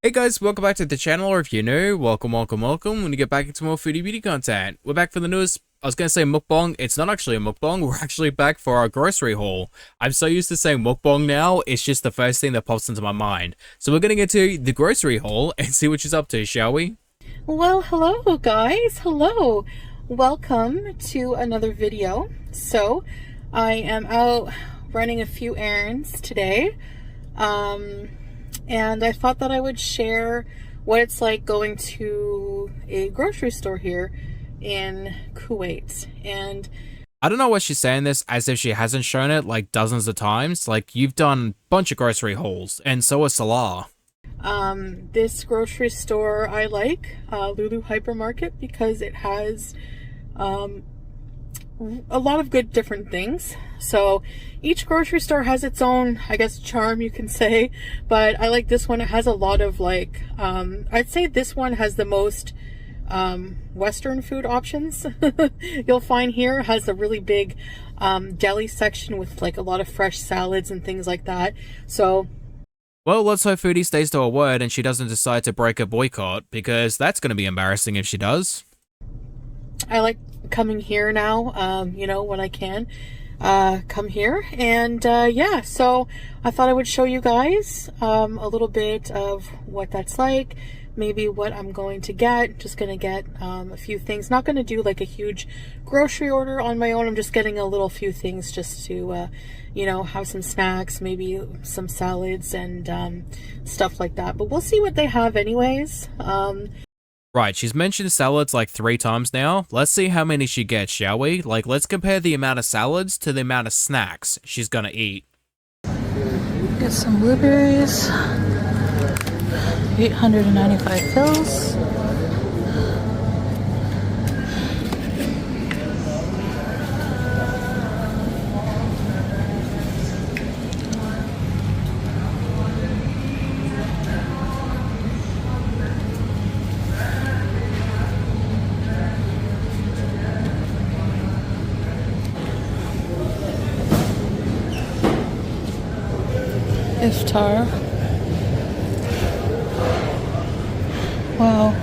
Hey guys, welcome back to the channel, or if you're new, welcome. When you get back into more foodie beauty content, we're back for the newest, I was going to say mukbang, it's not actually a mukbang, we're actually back for our grocery haul. I'm so used to saying mukbang now, it's just the first thing that pops into my mind. So we're going to get to the grocery haul and see what she's up to, shall we? Well, hello guys, hello. Welcome to another video. So, I am out running a few errands today. And I thought that I would share what it's like going to a grocery store here in Kuwait. And I don't know why she's saying this as if she hasn't shown it like dozens of times. Like, you've done a bunch of grocery hauls, and so has Salah. This grocery store I like, Lulu Hypermarket, because it has a lot of good different things. So each grocery store has its own, I guess, charm, you can say, but I like this one. It has a lot of like I'd say this one has the most Western food options you'll find here. It has a really big deli section with like a lot of fresh salads and things like that. So Well, let's hope Foodie stays to her word and she doesn't decide to break a boycott, because that's going to be embarrassing if she does. I like coming here now, you know, when I can come here. And yeah, so I thought I would show you guys a little bit of what that's like, maybe what I'm going to get. Just going to get a few things. Not going to do like a huge grocery order on my own. I'm just getting a little few things just to, you know, have some snacks, maybe some salads and stuff like that. But we'll see what they have anyways. Right, she's mentioned salads like 3 times now. Let's see how many she gets, shall we? Like, let's compare the amount of salads to the amount of snacks she's gonna eat. Get some blueberries, 895 pills. Iftar. Wow.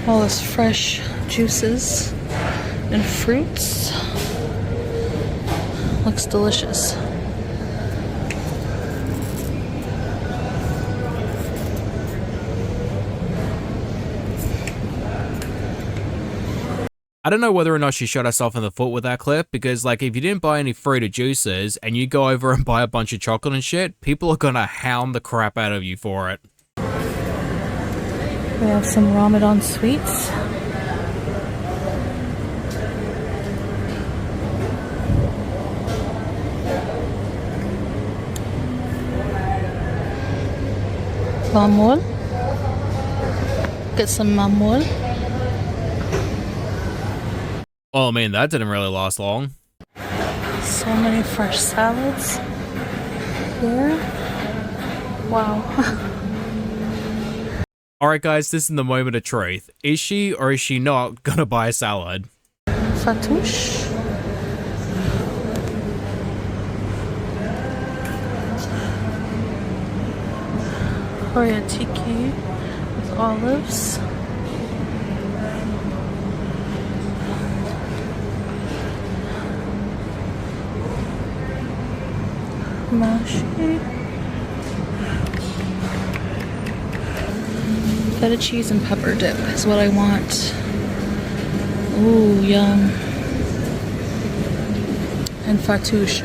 All this fresh juices and fruits. Looks delicious. I don't know whether or not she shot herself in the foot with that clip, because like, if you didn't buy any fruit or juices and you go over and buy a bunch of chocolate and shit, people are gonna hound the crap out of you for it. We have some Ramadan sweets. Mamul. Get some mamul. Well, I mean, that didn't really last long. So many fresh salads here. Wow. Alright guys, this is the moment of truth. Is she or is she not gonna buy a salad? Fatouche. Korea tiki with olives. Mashi. Feta cheese and pepper dip is what I want. Ooh, yum. And fatouche.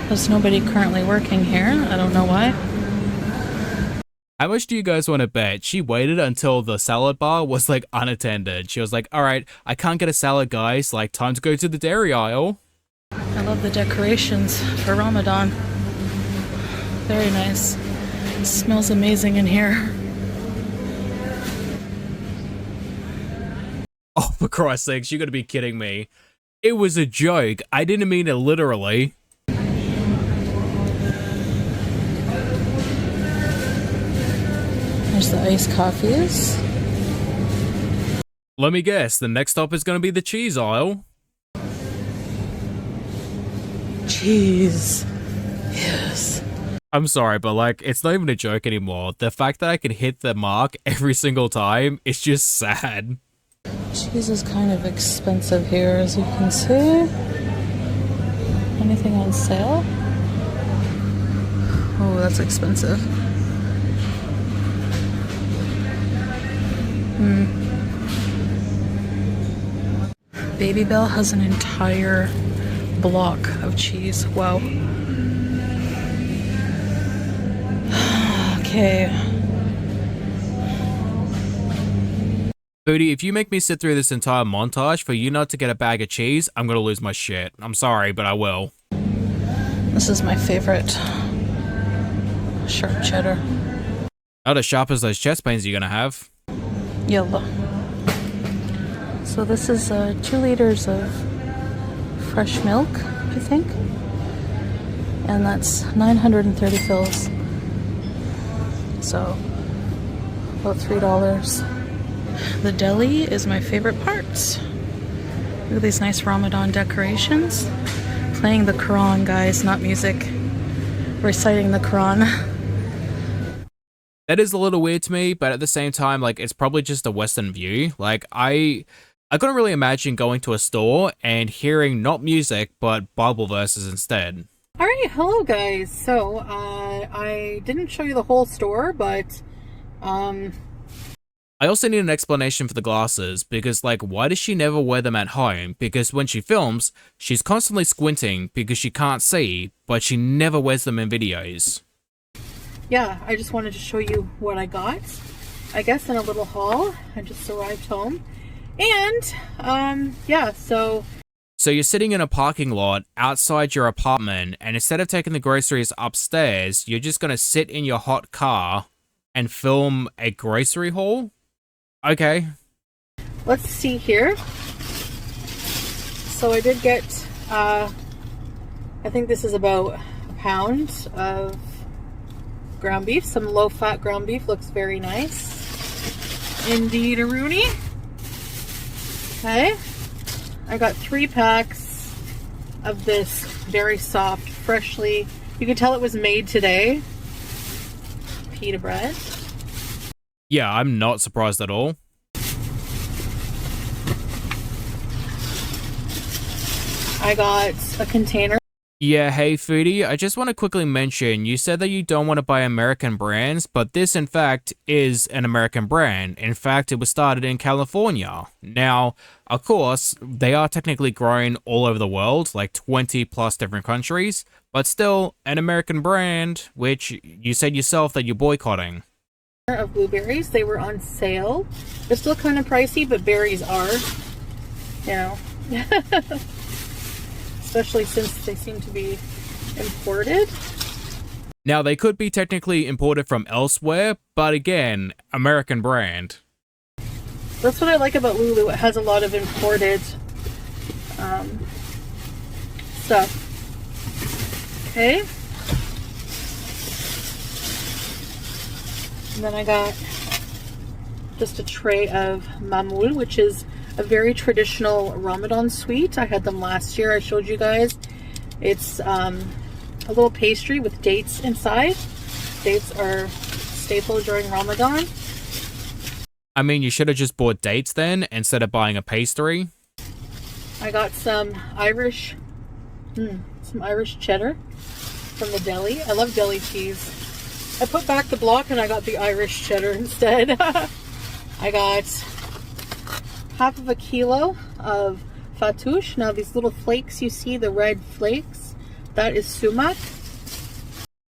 There's nobody currently working here. I don't know why. How much do you guys want to bet she waited until the salad bar was like unattended? She was like, alright, I can't get a salad, guys, like, time to go to the dairy aisle. I love the decorations for Ramadan. Very nice. It smells amazing in here. Oh, for Christ's sakes, you gotta be kidding me. It was a joke. I didn't mean it literally. There's the iced coffees. Let me guess, the next stop is going to be the cheese aisle. Cheese. Yes. I'm sorry, but like, it's not even a joke anymore. The fact that I can hit the mark every single time is just sad. Cheese is kind of expensive here, as you can see. Anything on sale? Oh, that's expensive. Baby Bell has an entire block of cheese. Wow. Okay. Foodie, if you make me sit through this entire montage for you not to get a bag of cheese, I'm gonna lose my shit. I'm sorry, but I will. This is my favorite. Sharp cheddar. Not as sharp as those chest pains you're gonna have. Yellow. So this is 2 liters of fresh milk, I think. And that's 930 fills. So, about $3. The deli is my favorite part. Look at these nice Ramadan decorations. Playing the Quran, guys, not music. Reciting the Quran. That is a little weird to me, but at the same time, like, it's probably just a Western view. Like, I couldn't really imagine going to a store and hearing not music, but Bible verses instead. Alright, hello guys. So, I didn't show you the whole store, but, I also need an explanation for the glasses, because, like, why does she never wear them at home? Because when she films, she's constantly squinting because she can't see, but she never wears them in videos. Yeah, I just wanted to show you what I got. I guess in a little haul. I just arrived home. And, yeah, so you're sitting in a parking lot outside your apartment, and instead of taking the groceries upstairs, you're just gonna sit in your hot car and film a grocery haul? Okay. let's see here. So I did get, I think this is about a pound of ground beef. Some low-fat ground beef. Looks very nice. Indeed, a Rooney. Okay. I got 3 packs of this very soft, freshly, you can tell it was made today, pita bread. Yeah, I'm not surprised at all. I got a container. Yeah, hey Foodie, I just want to quickly mention, you said that you don't want to buy American brands, but this in fact is an American brand. In fact, it was started in California. Now, of course, they are technically grown all over the world, like 20 plus different countries, but still an American brand, which you said yourself that you're boycotting. Of blueberries, they were on sale. They're still kind of pricey, but berries are, you know. Especially since they seem to be imported. Now, they could be technically imported from elsewhere, but again, American brand. That's what I like about Lulu. It has a lot of imported stuff. Okay. And then I got just a tray of mamoul, which is a very traditional Ramadan sweet. I had them last year. I showed you guys. It's a little pastry with dates inside. Dates are staple during Ramadan. I mean, you should have just bought dates then, instead of buying a pastry. I got some Irish cheddar from the deli. I love deli cheese. I put back the block and I got the Irish cheddar instead. I got half of a kilo of fattoush. Now these little flakes you see, the red flakes, that is sumac.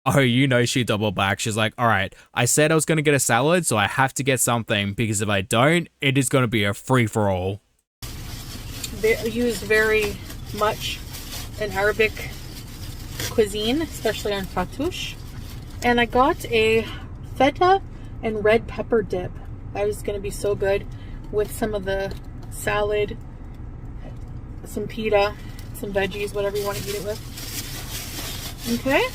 Oh, you know she doubled back. She's like, all right, I said I was going to get a salad, so I have to get something, because if I don't, it is going to be a free-for-all. They use very much in Arabic cuisine, especially on fattoush. And I got a feta and red pepper dip. That is going to be so good with some of the salad, some pita, some veggies, whatever you want to eat it with. Okay.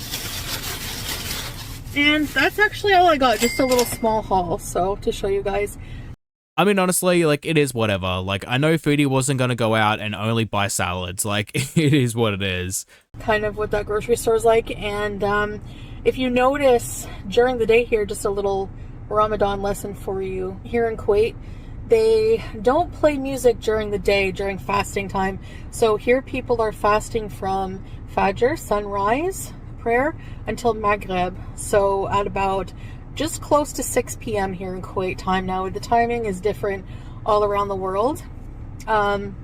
And that's actually all I got, just a little small haul, so to show you guys. I mean, honestly, like, it is whatever. Like, I know Foodie wasn't gonna go out and only buy salads. Like, it is what it is. Kind of what that grocery store is like. And if you notice during the day here, just a little Ramadan lesson for you. Here in Kuwait, they don't play music during the day, during fasting time. So here people are fasting from Fajr, sunrise prayer, until Maghrib. So at about just close to 6 p.m. here in Kuwait time now. The timing is different all around the world. But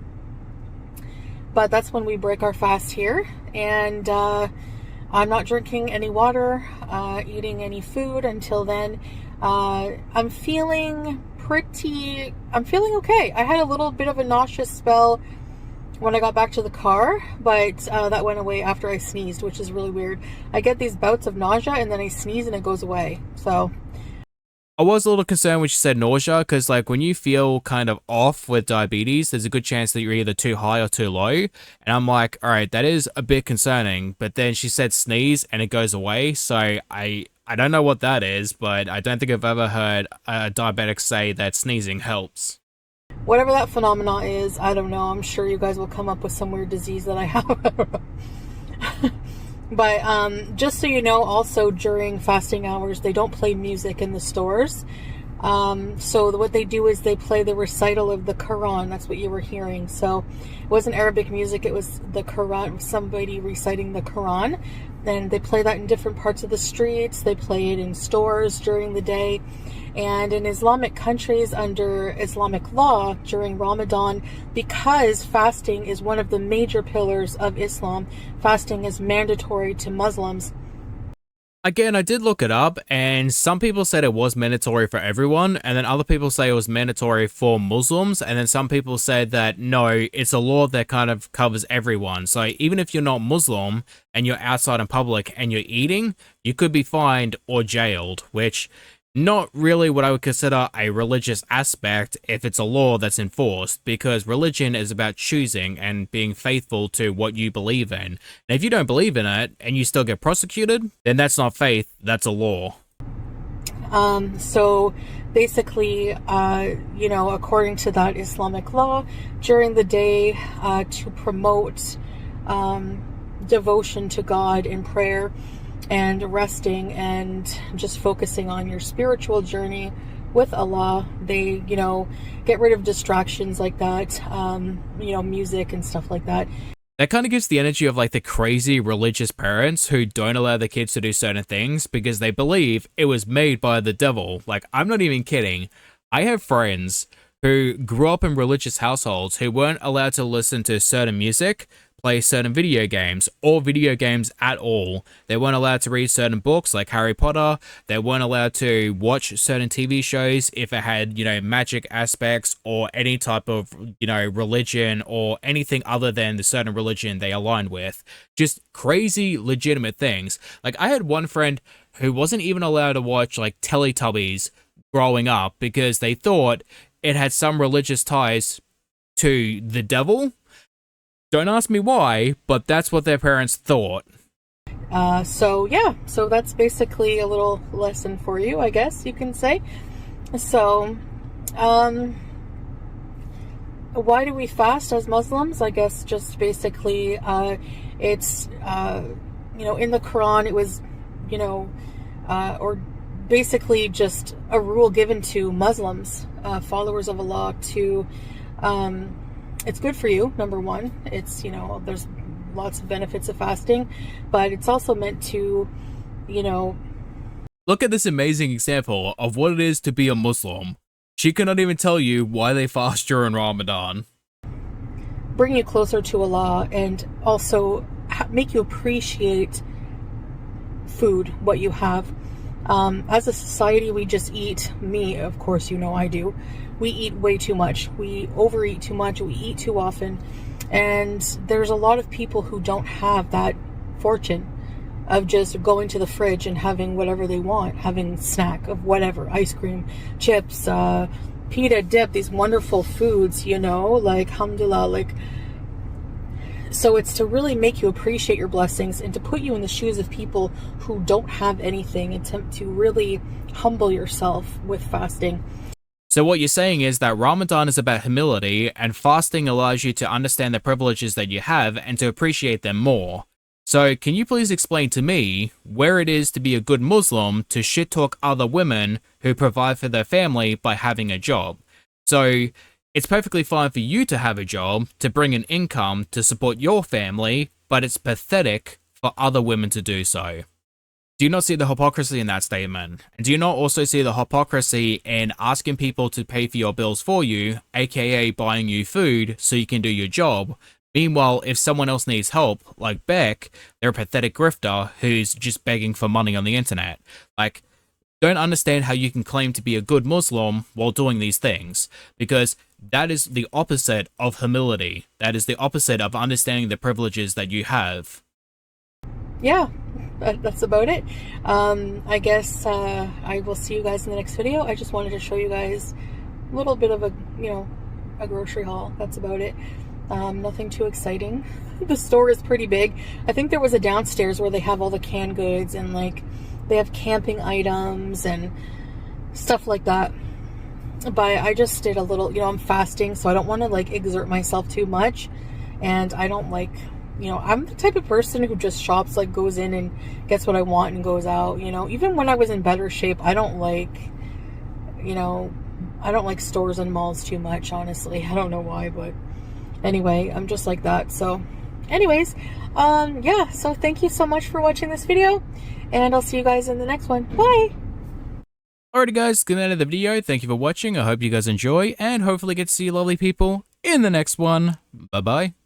that's when we break our fast here. And I'm not drinking any water, eating any food until then. I'm feeling okay. I had a little bit of a nauseous spell when I got back to the car, but that went away after I sneezed, which is really weird. I get these bouts of nausea and then I sneeze and it goes away. So I was a little concerned when she said nausea, because like when you feel kind of off with diabetes, there's a good chance that you're either too high or too low. And I'm like, all right, that is a bit concerning. But then she said sneeze and it goes away. So I don't know what that is, but I don't think I've ever heard a diabetic say that sneezing helps. whatever that phenomena is, I don't know. I'm sure you guys will come up with some weird disease that I have. But just so you know, also during fasting hours, they don't play music in the stores. So what they do is they play the recital of the Quran. That's what you were hearing. So it wasn't Arabic music, it was the Quran, somebody reciting the Quran. And they play that in different parts of the streets. They play it in stores during the day. And in Islamic countries under Islamic law during Ramadan, because fasting is one of the major pillars of Islam, fasting is mandatory to Muslims. Again, I did look it up, and some people said it was mandatory for everyone, and then other people say it was mandatory for Muslims, and then some people said that no, it's a law that kind of covers everyone. So even if you're not Muslim and you're outside in public and you're eating, you could be fined or jailed, which not really what I would consider a religious aspect if it's a law that's enforced, because religion is about choosing and being faithful to what you believe in. And if you don't believe in it and you still get prosecuted, then that's not faith, that's a law. So basically, according to that Islamic law, during the day, to promote devotion to God in prayer and resting and just focusing on your spiritual journey with Allah, they, get rid of distractions like that, music and stuff like that. That kind of gives the energy of like the crazy religious parents who don't allow their kids to do certain things because they believe it was made by the devil. Like, I'm not even kidding. I have friends who grew up in religious households who weren't allowed to listen to certain music, play certain video games, or video games at all. They weren't allowed to read certain books like Harry Potter. They weren't allowed to watch certain TV shows if it had, magic aspects or any type of, religion or anything other than the certain religion they aligned with. Just crazy, legitimate things. Like, I had one friend who wasn't even allowed to watch, like, Teletubbies growing up because they thought it had some religious ties to the devil. Don't ask me why, but that's what their parents thought. So that's basically a little lesson for you, I guess you can say. So, why do we fast as Muslims? I guess just basically, it's, in the Quran, it was, or basically just a rule given to Muslims, followers of Allah, to, it's good for you, number one. It's, there's lots of benefits of fasting, but it's also meant to, Look at this amazing example of what it is to be a Muslim. She cannot even tell you why they fast during Ramadan. bring you closer to Allah and also make you appreciate food, what you have. As a society, we just eat, of course, I do. We eat way too much. We overeat too much. We eat too often. And there's a lot of people who don't have that fortune of just going to the fridge and having whatever they want, having snack of whatever, ice cream, chips, pita dip, these wonderful foods, like, alhamdulillah, so it's to really make you appreciate your blessings and to put you in the shoes of people who don't have anything and to really humble yourself with fasting. So what you're saying is that Ramadan is about humility, and fasting allows you to understand the privileges that you have and to appreciate them more. So can you please explain to me where it is to be a good Muslim to shit talk other women who provide for their family by having a job? So it's perfectly fine for you to have a job, to bring an income to support your family, but it's pathetic for other women to do so. Do you not see the hypocrisy in that statement? And do you not also see the hypocrisy in asking people to pay for your bills for you, aka buying you food so you can do your job? Meanwhile, if someone else needs help, like Beck, they're a pathetic grifter who's just begging for money on the internet. Like, don't understand how you can claim to be a good Muslim while doing these things, because that is the opposite of humility. That is the opposite of understanding the privileges that you have. Yeah, that's about it. I guess I will see you guys in the next video. I just wanted to show you guys a little bit of a, a grocery haul. That's about it. Nothing too exciting. The store is pretty big. I think there was a downstairs where they have all the canned goods and like they have camping items and stuff like that. But I just did a little, I'm fasting, so I don't want to like exert myself too much. And I don't like, I'm the type of person who just shops, like goes in and gets what I want and goes out. Even when I was in better shape, I don't like, I don't like stores and malls too much, honestly. I don't know why, but anyway, I'm just like that. So anyways, yeah, so thank you so much for watching this video, and I'll see you guys in the next one. Bye! Alrighty guys, good end of the video. Thank you for watching. I hope you guys enjoy, and hopefully get to see you lovely people in the next one. Bye bye.